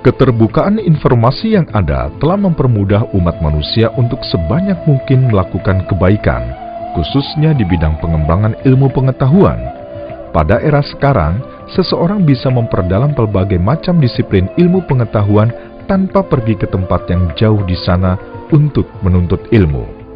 Keterbukaan informasi yang ada telah mempermudah umat manusia untuk sebanyak mungkin melakukan kebaikan, khususnya di bidang pengembangan ilmu pengetahuan. Pada era sekarang, seseorang bisa memperdalam berbagai macam disiplin ilmu pengetahuan tanpa pergi ke tempat yang jauh di sana untuk menuntut ilmu.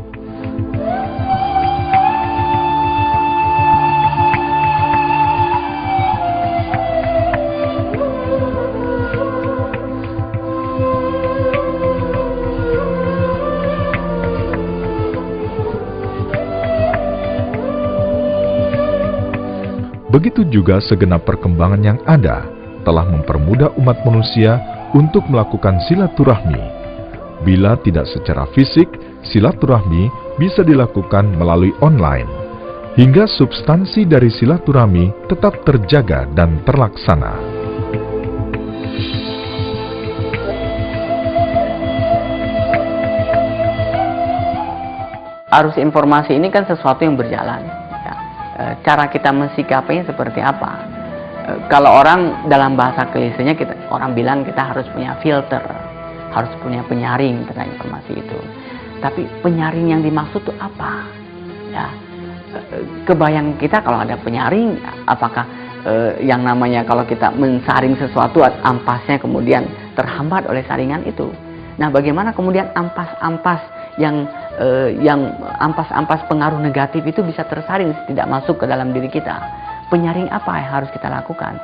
Begitu juga segenap perkembangan yang ada telah mempermudah umat manusia untuk melakukan silaturahmi. Bila tidak secara fisik, silaturahmi bisa dilakukan melalui online, hingga substansi dari silaturahmi tetap terjaga dan terlaksana. Arus informasi ini kan sesuatu yang berjalan. Cara kita mensikapinya seperti apa? Kalau orang dalam bahasa klisenya orang bilang kita harus punya filter, harus punya penyaring tentang informasi itu. Tapi penyaring yang dimaksud itu apa? Ya, kebayang kita kalau ada penyaring, apakah yang namanya kalau kita mensaring sesuatu ampasnya kemudian terhambat oleh saringan itu? Nah, bagaimana kemudian ampas-ampas yang ampas-ampas pengaruh negatif itu bisa tersaring, tidak masuk ke dalam diri kita? Penyaring apa yang harus kita lakukan?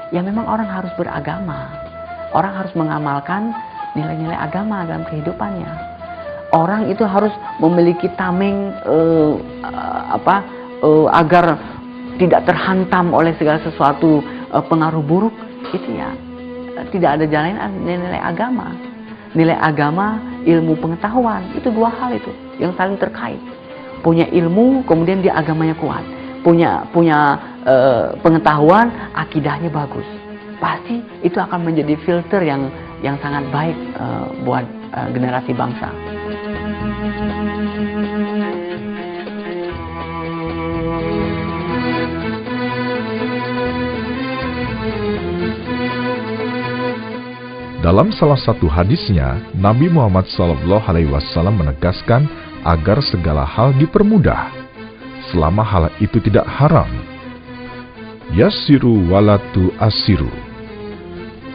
Ya memang orang harus beragama. Orang harus mengamalkan nilai-nilai agama dalam kehidupannya. Orang itu harus memiliki tameng agar tidak terhantam oleh segala sesuatu pengaruh buruk. Itu ya tidak ada jalan nilai agama. Nilai agama, ilmu pengetahuan, itu dua hal itu yang saling terkait. Punya ilmu, kemudian dia agamanya kuat. Punya pengetahuan, akidahnya bagus. Pasti itu akan menjadi filter yang sangat baik buat generasi bangsa. Dalam salah satu hadisnya, Nabi Muhammad SAW menegaskan agar segala hal dipermudah, selama hal itu tidak haram. Yassiru walatu asiru.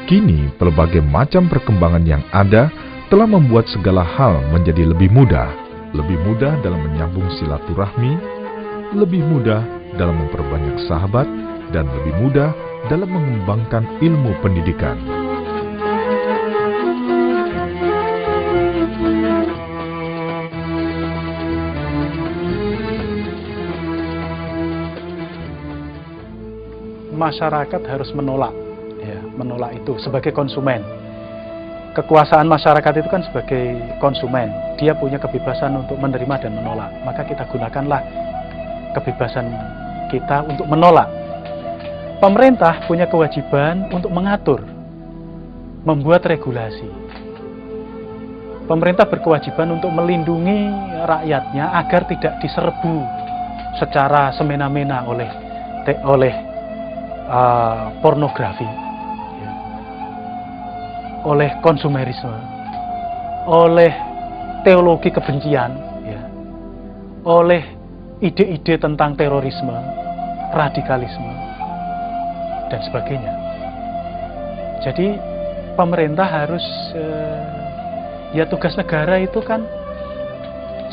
Kini, berbagai macam perkembangan yang ada telah membuat segala hal menjadi lebih mudah dalam menyambung silaturahmi, lebih mudah dalam memperbanyak sahabat, dan lebih mudah dalam mengembangkan ilmu pendidikan. Masyarakat harus menolak itu sebagai konsumen. Kekuasaan masyarakat itu kan sebagai konsumen, dia punya kebebasan untuk menerima dan menolak. Maka kita gunakanlah kebebasan kita untuk menolak. Pemerintah punya kewajiban untuk mengatur, membuat regulasi. Pemerintah berkewajiban untuk melindungi rakyatnya agar tidak diserbu secara semena-mena oleh pornografi, oleh konsumerisme, oleh teologi kebencian, oleh ide-ide tentang terorisme, radikalisme, dan sebagainya. Jadi pemerintah harus, tugas negara itu kan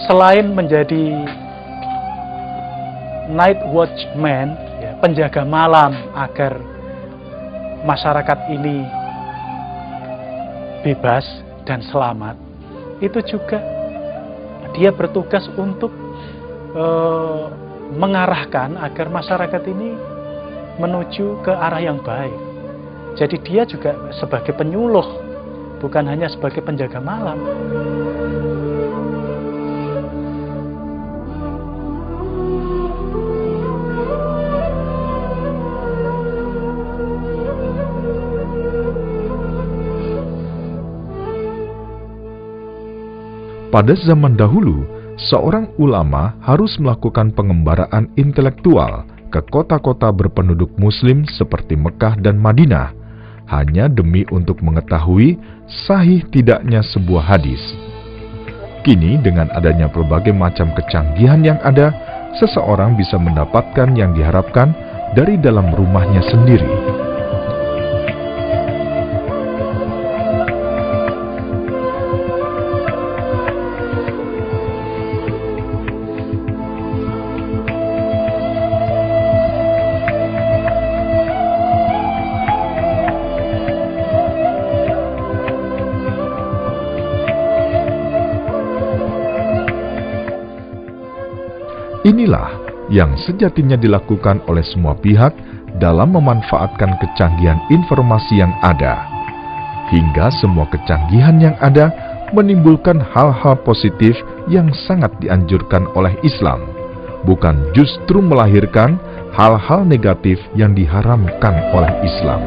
selain menjadi night watchman, penjaga malam agar masyarakat ini bebas dan selamat, itu juga dia bertugas untuk mengarahkan agar masyarakat ini menuju ke arah yang baik. Jadi dia juga sebagai penyuluh, bukan hanya sebagai penjaga malam. Pada zaman dahulu, seorang ulama harus melakukan pengembaraan intelektual ke kota-kota berpenduduk muslim seperti Mekah dan Madinah. hanya demi untuk mengetahui sahih tidaknya sebuah hadis. Kini dengan adanya berbagai macam kecanggihan yang ada, seseorang bisa mendapatkan yang diharapkan dari dalam rumahnya sendiri. Inilah yang sejatinya dilakukan oleh semua pihak dalam memanfaatkan kecanggihan informasi yang ada, hingga semua kecanggihan yang ada menimbulkan hal-hal positif yang sangat dianjurkan oleh Islam, bukan justru melahirkan hal-hal negatif yang diharamkan oleh Islam.